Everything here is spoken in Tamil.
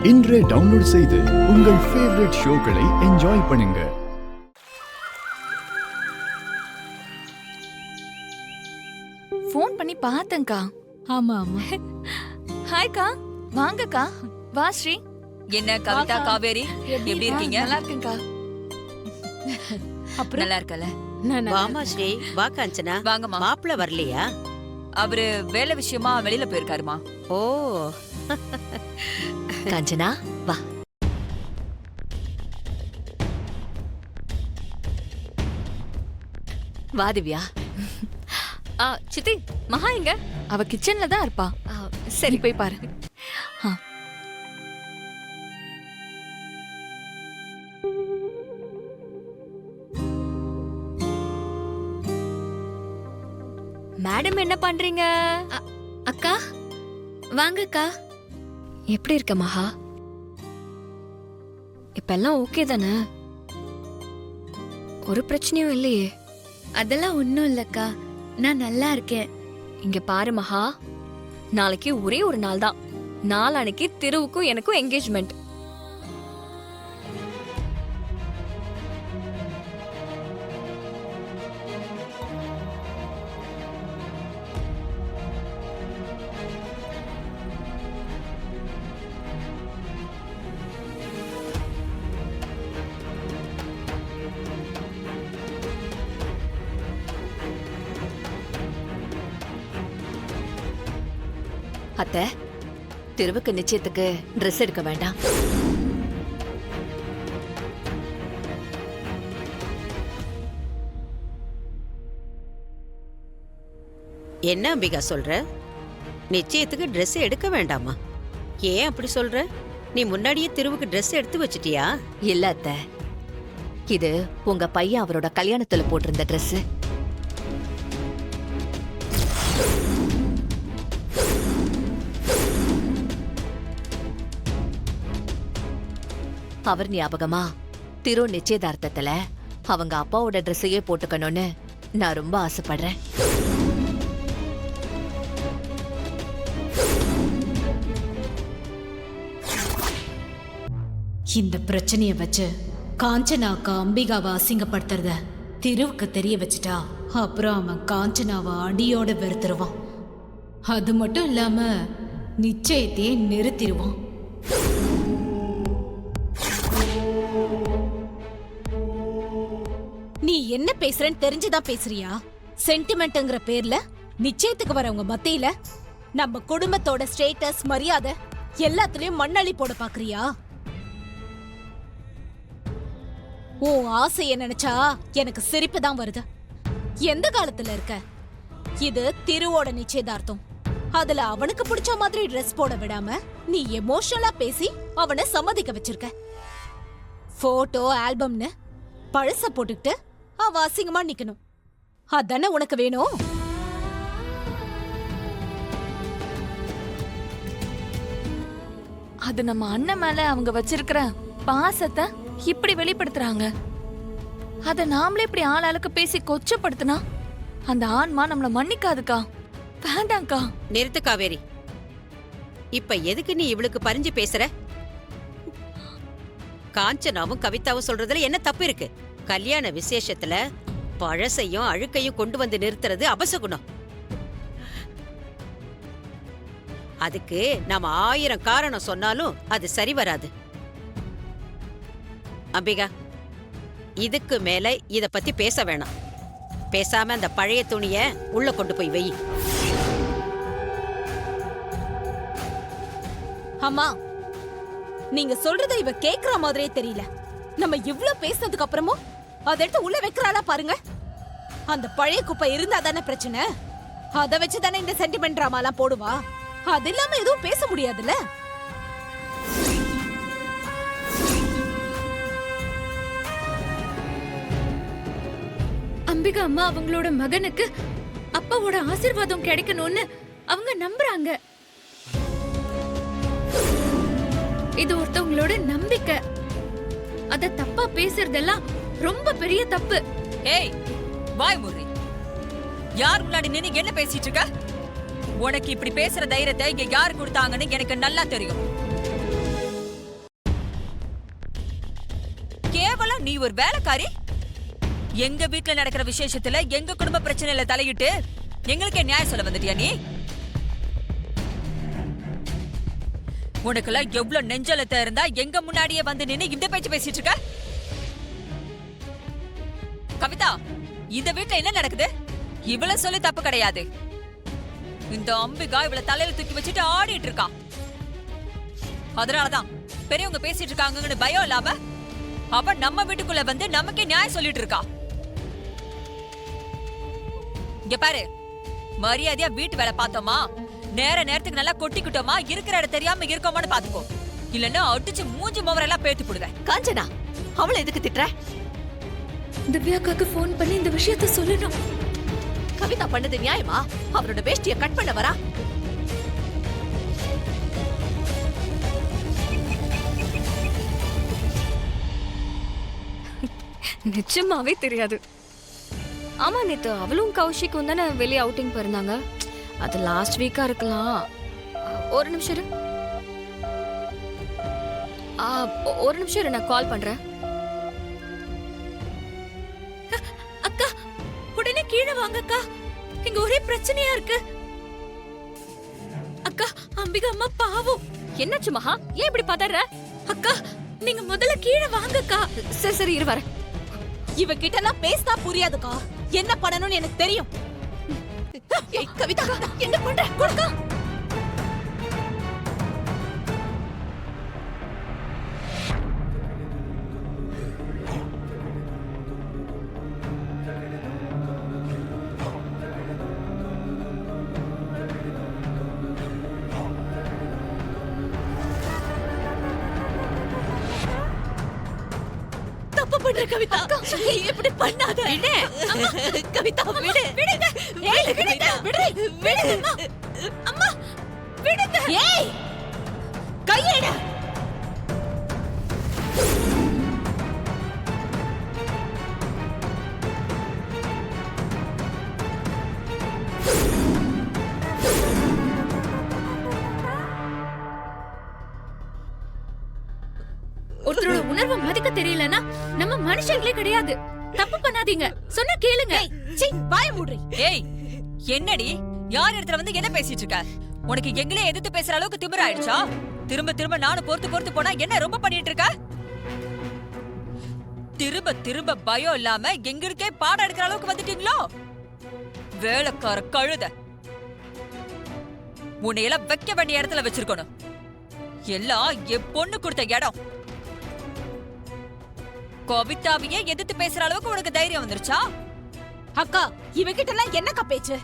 இன்றே டவுன்லோட் செய்து உங்கள் ஃபேவரட் ஷோக்களை என்ஜாய் பண்ணுங்க. ஃபோன் பண்ணி பார்த்தேன்க்கா. ஆமா ஆமா. ஹாய்க்கா, வாங்கக்கா. வா ஸ்ரீ. என்ன கவிதா, காவேரி எப்படி இருக்கீங்க? நல்லா இருக்கேன்க்கா. அப்புறம் நல்லா இருக்கல? வாமா ஸ்ரீ, வா காஞ்சனா. வாங்கம்மா. மாப்பிள்ள வரலையா? அவரு வேலை விஷயமா வெளியில போயிருக்காருமா. ஓ காஞ்சனா வா. வா திவ்யா. சித்தி, மகா எங்க? அவ கிச்சன்ல தான் இருப்பா. சரி, போய் பாரு. மேடம் என்ன பண்றீங்க? அக்கா வாங்கக்கா. எப்படி இருக்க மகா? இப்பெல்லாம் ஓகே தானே? ஒரு பிரச்சனையும் இல்லையே? அதெல்லாம் ஒண்ணும் இல்லக்கா, நான் நல்லா இருக்கேன். இங்க பாரு மகா, நாளைக்கு ஒரே ஒரு நாள் தான். நாளானைக்கு திருவுக்கும் எனக்கும் என்கேஜ்மெண்ட். அத்த, திருவுக்கு நிச்சயத்துக்கு ட்ரெஸ் எடுக்க வேண்டாம். என்ன அம்பிகா சொல்ற? நிச்சயத்துக்கு Dress எடுக்க வேண்டாமா? ஏன் அப்படி சொல்ற? நீ முன்னாடியே திருவுக்கு Dress எடுத்து வச்சிட்டியா? இல்ல அத்த, இது உங்க பையன் அவரோட கல்யாணத்துல போட்டிருந்த ட்ரெஸ். அவர் ஞாபகமா திரு நிச்சயதார்த்தத்துல அவங்க அப்பாவோட ட்ரெஸ்ஸையே போட்டுக்கணும்னு நான் ரொம்ப ஆசைப்படுறேன். இந்த பிரச்சனைய வச்சு காஞ்சனாக்கா அம்பிகாவை அசிங்கப்படுத்துறத திருவுக்கு தெரிய வச்சுட்டா அப்புறம் அவன் காஞ்சனாவை அடியோட வெறுத்துருவான். அது மட்டும் இல்லாம நிச்சயத்தையே நிறுத்திடுவான். நீ என்ன பேசுறன்னு தெரிஞ்சுதான் பேசுறியா? சென்டிமெண்ட்ங்கிற பேர்ல நிச்சயத்துக்கு வரவங்க மத்தியில நம்ம குடும்பத்தோட ஸ்டேட்டஸ், மரியாதை எல்லாத்துலயும் மண்ணள்ளி போட பாக்குறியா? உன் ஆசைய நினைச்சா எனக்கு சிரிப்பு தான் வருது. எந்த காலத்துல இருக்க? இது திருவோட நிச்சயதார்த்தம். அதுல அவனுக்கு பிடிச்ச மாதிரி ட்ரெஸ் போட விடாம நீ எமோஷனலா பேசி அவனை சம்மதிக்க வச்சிருக்க. போட்டோ ஆல்பம்னு பழச போட்டுக்கிட்டு அவ அசிங்கமா நிக்கணும். அதானே உனக்கு வேணும்? அது நம்ம அண்ணன் மேல அவங்க வச்சிருக்கிற பாசத்தை இப்படி வெளிப்படுத்துறாங்க. அத நாமளே இப்படி ஆளாளுக்கு பேசி கொச்சப்படுத்தினா அந்த ஆன்மா நம்மள மன்னிக்காதுக்கா. வேண்டாம்க்கா. நிறுத்து காவேரி. இப்ப எதுக்கு நீ இவளுக்கு பறிஞ்சு பேசுற? காஞ்சனாவும் கவிதாவும் சொல்றதுல என்ன தப்பு இருக்கு? கல்யாண விசேஷத்துல பழசையும் அழுக்கையும் கொண்டு வந்து நிறுத்துறது அபசகுணம். அதுக்கு நாம 1000 காரணம் சொன்னாலும் அது சரி வராது. அம்பிகா, இதுக்கு மேல இத பத்தி பேச வேணாம். பேசாம அந்த பழைய துணிய உள்ள கொண்டு போய் வை. அம்மா, நீங்க சொல்றத இவ கேக்குற மாதிரியே தெரியல. நம்ம இவ்ளோ பேசினதுக்கு அப்புறமும் அதை எடுத்து உள்ள வைக்கிறாளா பாருங்க. அந்த பழைய குப்பை இருந்தா தானே பிரச்சனை. அதை வச்சு தானே இந்த சென்டிமெண்ட் டிராமாலாம் போடுவா. அது இல்லாம எதுவும் பேச முடியாதுல்ல. அம்பிகா அம்மா அவங்களோட மகனுக்கு அப்பாவோட ஆசீர்வாதம் கிடைக்கணும்னு அவங்க நம்புறாங்க. இது ஒருத்தவங்களோட நம்பிக்கை. அத தப்பா பேசுறதெல்லாம் ரொம்ப பெரிய தப்பு. ஏய், வாய் மூடி. யார் முன்னாடி நின்னு என்ன பேசிட்டு இருக்க? உனக்கு இப்படி பேசுற தைரியத்தை இங்க யாரு கொடுத்தாங்கன்னு எனக்கு நல்லா தெரியும். நீ ஒரு வேலைக்காரி? எங்க வீட்ல நடக்கிற விசேஷத்துல எங்க குடும்ப பிரச்சனையில தலையிட்டு எங்களுக்கே நியாயம் சொல்ல வந்துட்டியா நீ? உனக்குலாம் எவ்வளவு நெஞ்சலத்தை இருந்தா எங்க முன்னாடியே வந்து நின்னு இந்த பேச்சு பேசிட்டு இருக்க? கவிதா, இந்த வீட்ல என்ன நடக்குது? இவள சொல்லி தப்பு கிடையாது. இந்த அம்பிகா இவள தலையில தூக்கி வச்சுட்டு ஆடிட்டு இருக்கா. அதனாலதான் பெரியவங்க பேசிட்டு இருக்காங்கன்னு பயம் இல்லாம அவ நம்ம வீட்டுக்குள்ள வந்து நமக்கே நியாயம் சொல்லிட்டு இருக்கா. இங்க பாரு, மரியாதையா வீட்டு வேலை பார்த்தோமா, நேரத்துக்கு நல்லா கொட்டிக்கிட்டோமா, இருக்கிற இடம் தெரியாம இருக்கோமான்னு பாத்துக்கோ. இல்லன்னா அடிச்சு மூஞ்சி மோவரெல்லாம் பேத்து போடுவேன். காஞ்சனா, அவளை எதுக்கு திட்டுற? திவ்யாக்காக்கு ஃபோன் பண்ணி இந்த விஷயத்த சொல்லணும். கவிதா பண்ணது நியாயமா? அவரோட வேஷ்டியை கட் பண்ண வரா? நிச்சயமாவே தெரியாது. ஆமா, நேத்து அவளும் கௌஷிக்கும் தானே வெளியே அவுட்டிங் போயிருந்தாங்க. அது லாஸ்ட் வீக்கா இருக்கலாம். ஒரு நிமிஷம் இரு. ஒரு நிமிஷம் இரு, நான் கால் பண்றேன். அக்கா, உடனே கீழே வாங்க அக்கா. இங்க ஒரே பிரச்சனையா இருக்கு. அக்கா, அம்பிகா அம்மா பாவம். என்னாச்சு மகா? ஏன் இப்படி பதற? அக்கா, நீங்க முதல்ல கீழே வாங்க அக்கா. சரி சரி, இரு வரேன். இவகிட்ட எல்லாம் பேசினா புரியாதுக்கா. என்ன பண்ணணும்னு எனக்கு தெரியும். ஏய் கவிதா, என்ன பண்ற? கொடுக்கா. தப்பு பண்ற கவிதா. இப்படி பண்ணாத. கவிதா விடு. விடுங்க. ஏய் விடுங்க. விடுங்க. அம்மா விடுங்க. ஏய் கையேட. ஒருத்தரோட உணர்வை மதிக்க தெரியலனா நம்ம மனுஷங்களே கிடையாது. தப்பு பண்ணாதீங்க, சொன்னா கேளுங்க. சீ, வாய மூடுறீ. ஏய், என்னடி யார் இடத்துல வந்து என்ன பேசிட்டு இருக்க? உனக்கு எங்களே எதிர்த்து பேசுற அளவுக்கு திமிர ஆயிடுச்சா? திரும்ப திரும்ப நானும் பொறுத்து போனா என்ன ரொம்ப பண்ணிட்டு இருக்க? திரும்ப திரும்ப பயம் இல்லாம எங்களுக்கே பாடம் எடுக்கிற அளவுக்கு வந்துட்டீங்களோ? வேலைக்கார கழுத, உன்னையெல்லாம் வைக்க வேண்டிய இடத்துல வச்சிருக்கணும். எல்லாம் என் பொண்ணு கொடுத்த இடம். கவிதாவையே எதிர்த்து பேசுற அளவுக்கு உனக்கு தைரியம் வந்துருச்சா? அக்கா, இவகிட்ட எல்லாம் என்னக்கா பேச்சு?